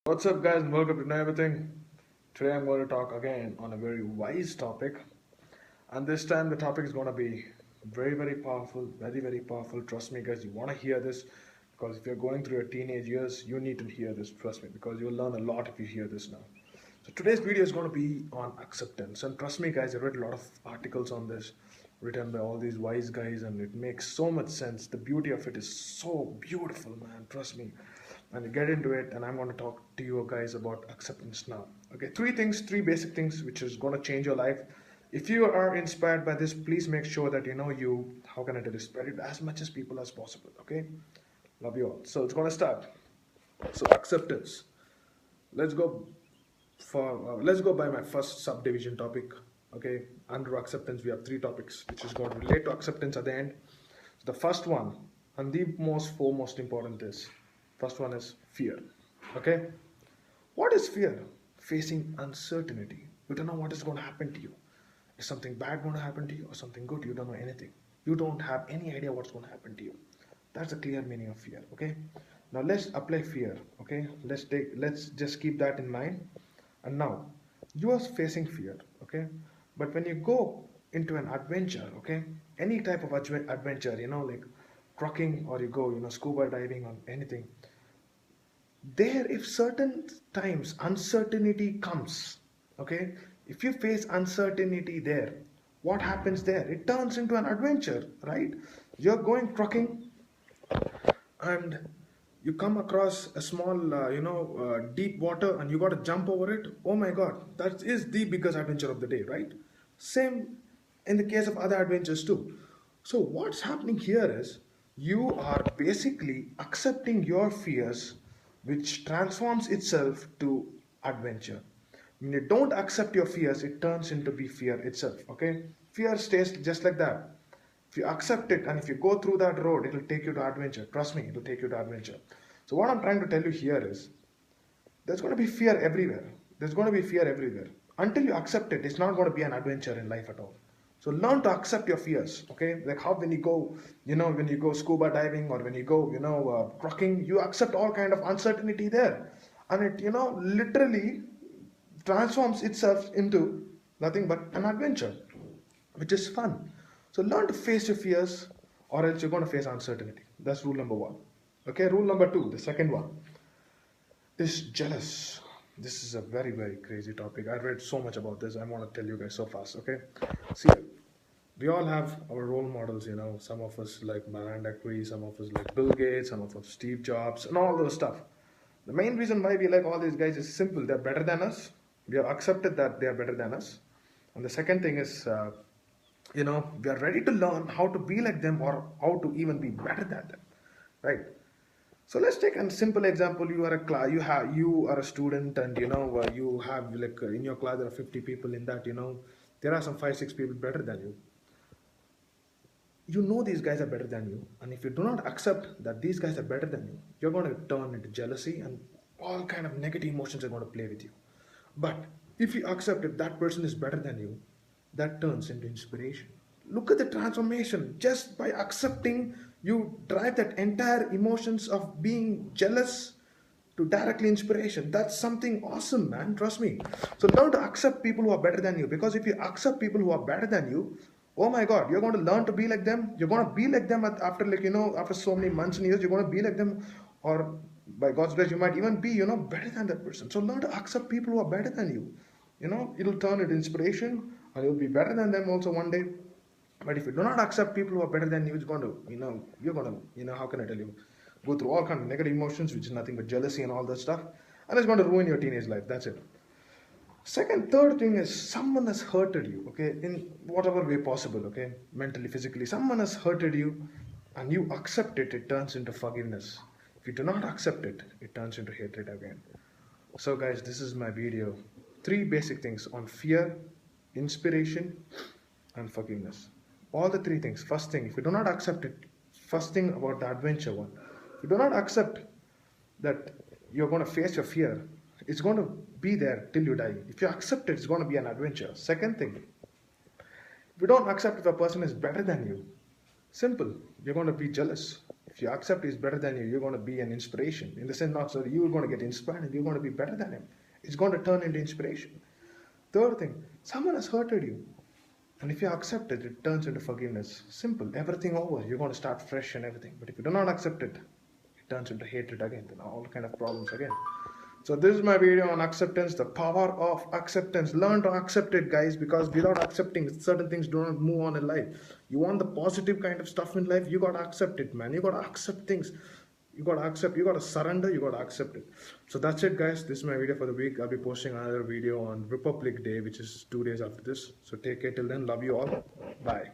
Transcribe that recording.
What's up, guys, and welcome to Know Everything. Today I'm going to talk again on a very wise topic, and this time the topic is going to be very, very powerful, very, very powerful. Trust me, guys, you want to hear this because if you're going through your teenage years, you need to hear this. Trust me, because you'll learn a lot if you hear this now. So today's video is going to be on acceptance, and trust me, guys, I read a lot of articles on this written by all these wise guys, and it makes so much sense. The beauty of it is so beautiful, man. Trust me. And we get into it, and I'm going to talk to you guys about acceptance now. Okay, three basic things which is going to change your life. If you are inspired by this, please make sure that how can I tell you, spread it as much as people as possible. Okay, love you all. So it's going to start. So acceptance. Let's go let's go by my first subdivision topic. Okay, under acceptance we have three topics which is going to relate to acceptance at the end. So the first one and the most foremost important is first one is fear. Okay, what is fear? Facing uncertainty. You don't know what is going to happen to you. Is something bad going to happen to you or something good? You don't know anything. You don't have any idea what's going to happen to you. That's the clear meaning of fear. Okay, now let's apply fear. Okay, let's just keep that in mind. And now you are facing fear. Okay, but when you go into an adventure, okay, any type of adventure, like trucking, or you go, scuba diving or anything, there, if certain times uncertainty comes, okay, if you face uncertainty there, what happens there? It turns into an adventure, right? You're going trucking, and you come across a small deep water, and you got to jump over it. Oh my god, that is the biggest adventure of the day, right? Same in the case of other adventures too. So what's happening here is you are basically accepting your fears, which transforms itself to adventure. When you don't accept your fears, it turns into be fear itself. Okay, fear stays just like that. If you accept it and if you go through that road, it will take you to adventure. Trust me, it will take you to adventure. So what I'm trying to tell you here is there's going to be fear everywhere. There's going to be fear everywhere. Until you accept it, it's not going to be an adventure in life at all. So learn to accept your fears. Okay, like how when you go, when you go scuba diving, or when you go, trucking, you accept all kind of uncertainty there, and it, literally transforms itself into nothing but an adventure, which is fun. So learn to face your fears, or else you're going to face uncertainty. That's rule number one. Okay, rule number two, the second one is jealous. This is a very, very crazy topic. I read so much about this. I want to tell you guys so fast. Okay, see, we all have our role models. Some of us like Miranda Cree, some of us like Bill Gates, some of us Steve Jobs, and all those stuff. The main reason why we like all these guys is simple. They're better than us. We have accepted that they are better than us. And the second thing is, we are ready to learn how to be like them, or how to even be better than them, right? So let's take a simple example. You are a class, you are a student, and you have like in your class there are 50 people. In that, there are some 5 6 people better than you. You know these guys are better than you, and if you do not accept that these guys are better than you, you're going to turn into jealousy, and all kind of negative emotions are going to play with you. But if you accept that that person is better than you, that turns into inspiration. Look at the transformation. Just by accepting, you drive that entire emotions of being jealous to directly inspiration. That's something awesome, man. Trust me. So learn to accept people who are better than you, because if you accept people who are better than you, oh my god, you're going to learn to be like them. You're going to be like them after, after so many months and years. You're going to be like them, or by God's grace, you might even be, better than that person. So learn to accept people who are better than you. It'll turn into inspiration, and you'll be better than them also one day. But if you do not accept people who are better than you, it's going to, you're going to, how can I tell you, go through all kind of negative emotions, which is nothing but jealousy and all that stuff, and it's going to ruin your teenage life. That's it. Second, third thing is someone has hurted you, okay, in whatever way possible, okay, mentally, physically. Someone has hurted you, and you accept it, it turns into forgiveness. If you do not accept it, it turns into hatred again. So, guys, this is my video. Three basic things on fear, inspiration, and forgiveness. All the three things. First thing, if you do not accept it, first thing about the adventure one, if you do not accept that you're going to face your fear, it's going to be there till you die. If you accept it, it's going to be an adventure. Second thing, if you don't accept if a person is better than you, simple, you're going to be jealous. If If you accept he's better than you, you're going to be an inspiration. In the sense, not so you're going to get inspired and you're going to be better than him. It's going to turn into inspiration. Third thing, someone has hurted you. And if you accept it, it turns into forgiveness. Simple. Everything over. You're going to start fresh and everything. But if you do not accept it, it turns into hatred again. Then all kind of problems again. So this is my video on acceptance, the power of acceptance. Learn to accept it, guys, because without accepting, certain things do not move on in life. You want the positive kind of stuff in life, you got to accept it, man. You got to accept things. You got to accept, you got to surrender, you got to accept it. So that's it, guys. This is my video for the week. I'll be posting another video on Republic Day, which is 2 days after this. So take care till then. Love you all. Bye.